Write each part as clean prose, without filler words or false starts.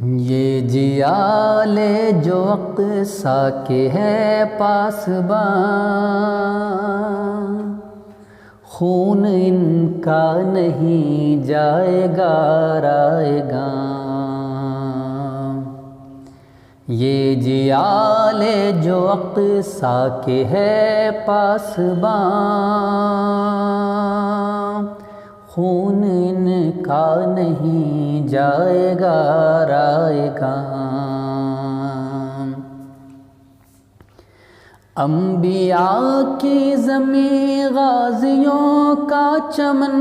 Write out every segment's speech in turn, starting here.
یہ جیال جو اقصیٰ کے ہے پاسباں، خون ان کا نہیں جائے گا رائے گا۔ یہ جیال جو اقصیٰ کے ہے پاسباں، خون ان کا نہیں جائے گا رائے گا۔ انبیاء کی زمین غازیوں کا چمن،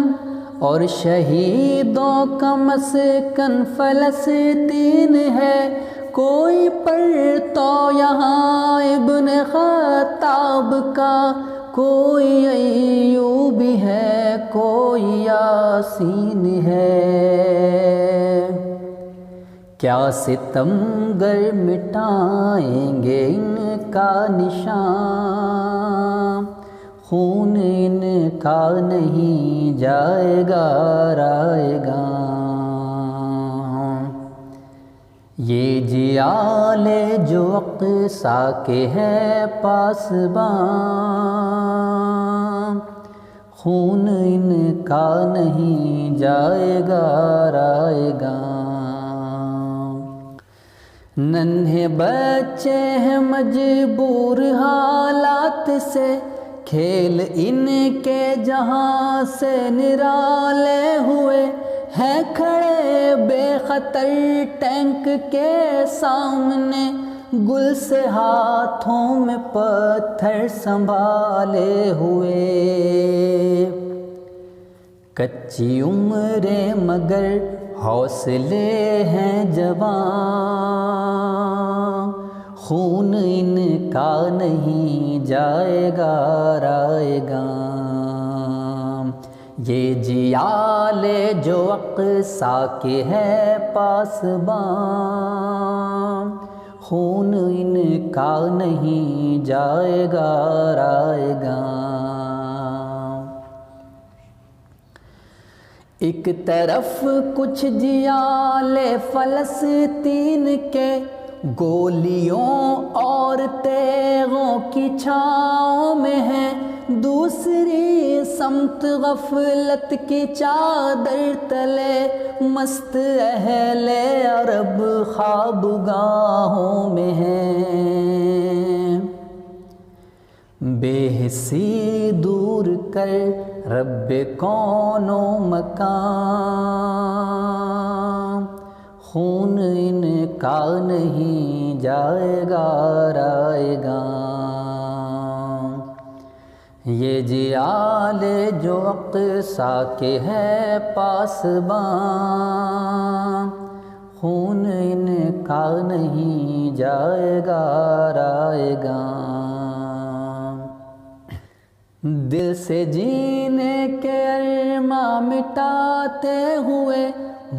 اور شہیدوں کا مسکن فلسطین ہے۔ کوئی پڑھتا یہاں ابن خطاب کا، کوئی ایوبی ہے، کوئی یاسین ہے۔ کیا ستمگر مٹائیں گے ان کا نشان، خون ان کا نہیں جائے گا رائے گا۔ یہ جیال جو اقصیٰ کے ہے پاسباں، خون ان کا نہیں جائے گا رائے گا۔ ننھے بچے ہیں مجبور حالات سے، کھیل ان کے جہاں سے نرالے ہوئے ہیں کھڑے بے خطر ٹینک کے سامنے، گل سے ہاتھوں میں پتھر سنبھالے ہوئے۔ کچی عمریں مگر حوصلے ہیں جواں، خون ان کا نہیں جائے گا رائے گا۔ یہ جیال جو اقصیٰ کے ہے پاسباں، خون ان کا نہیں جائے گا رائے گا۔ ایک طرف کچھ جیال فلسطین کے، گولیوں اور تیغوں کی چھاؤں میں ہیں، دوسری سمت غفلت کی چادر تلے مست اہل عرب خوابگاہوں میں ہیں۔ بے حسی دور کر رب کون و مکان، خون ان کا نہیں جائے گا رائے گا۔ یہ جیال جو اقصیٰ کے ہے پاسباں، خون ان کا نہیں جائے گا رائے گا۔ دل سے جینے کے ارماں مٹاتے ہوئے،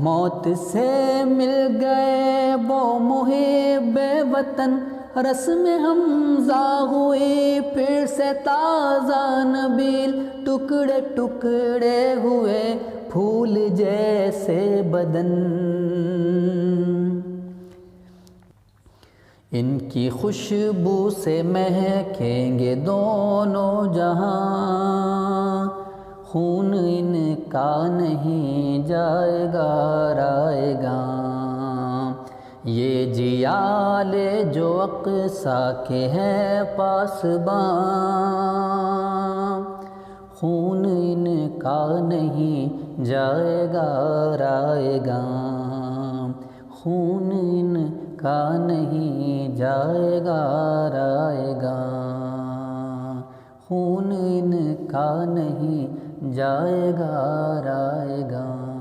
موت سے مل گئے وہ محب وطن، رسم حمزہ ہوئی پھر سے تازہ نبیل، ٹکڑے ٹکڑے ہوئے پھول جیسے بدن، ان کی خوشبو سے مہکیں گے دونوں جہاں، خون ان کا نہیں جائے گا رائے گا۔ یہ جیال جو اقصیٰ کے ہے پاسباں، خون ان کا نہیں جائے گا رائے گا، خون ان کا نہیں جائے گا رائے گا، خون ان کا نہیں جائے گا رائے گا۔